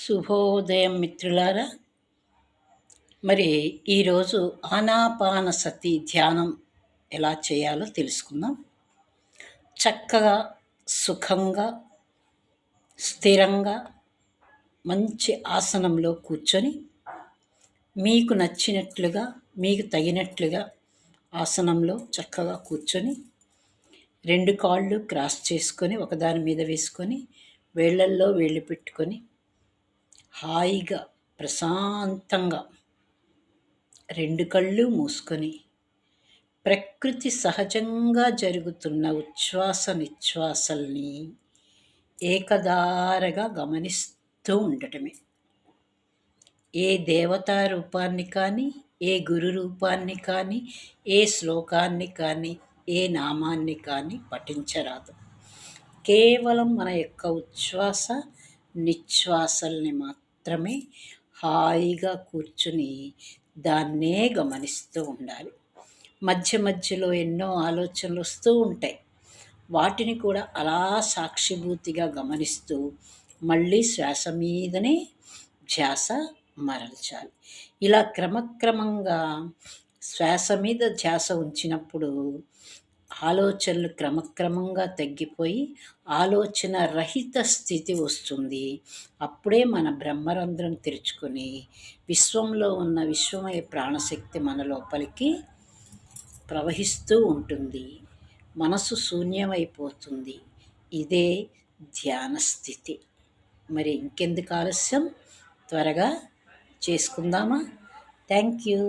శుభోదయం మిత్రులారా. మరి ఈరోజు ఆనాపానసతి ధ్యానం ఎలా చేయాలో తెలుసుకుందాం. చక్కగా, సుఖంగా, స్థిరంగా మంచి ఆసనంలో కూర్చొని మీకు నచ్చినట్లుగా, మీకు తగినట్లుగా ఆసనంలో చక్కగా కూర్చొని 2 కాళ్ళు క్రాస్ చేసుకొని ఒకదాని మీద వేసుకొని వేళ్ళల్లో వేళ్ళు పెట్టుకొని హాయిగా ప్రశాంతంగా 2 కళ్ళు మూసుకొని ప్రకృతి సహజంగా జరుగుతున్న ఉచ్ఛ్వాస నిశ్వాసల్ని ఏకధారగా గమనిస్తూ ఉండటమే. ఏ దేవతా రూపాన్ని కానీ, ఏ గురు రూపాన్ని కానీ, ఏ శ్లోకాన్ని కానీ, ఏ నామాన్ని కానీ పఠించరాదు. కేవలం మన యొక్క ఉచ్ఛ్వాస నిశ్వాసల్ని మాత్రమే హాయిగా కూర్చుని దాన్నే గమనిస్తూ ఉండాలి. మధ్య మధ్యలో ఎన్నో ఆలోచనలు వస్తూ ఉంటాయి. వాటిని కూడా అలా సాక్షిభూతిగా గమనిస్తూ మళ్ళీ శ్వాస మీదనే ధ్యాస మరల్చాలి. ఇలా క్రమక్రమంగా శ్వాస మీద ధ్యాస ఉంచినప్పుడు ఆలోచనలు క్రమక్రమంగా తగ్గిపోయి ఆలోచన రహిత స్థితి వస్తుంది. అప్పుడే మన బ్రహ్మరంధ్రం తెరుచుకొని విశ్వంలో ఉన్న విశ్వమయ ప్రాణశక్తి మన లోపలికి ప్రవహిస్తూ ఉంటుంది. మనసు శూన్యమైపోతుంది. ఇదే ధ్యాన స్థితి. మరి ఇంకెందుకు ఆలస్యం, త్వరగా చేసుకుందామా? Thank you.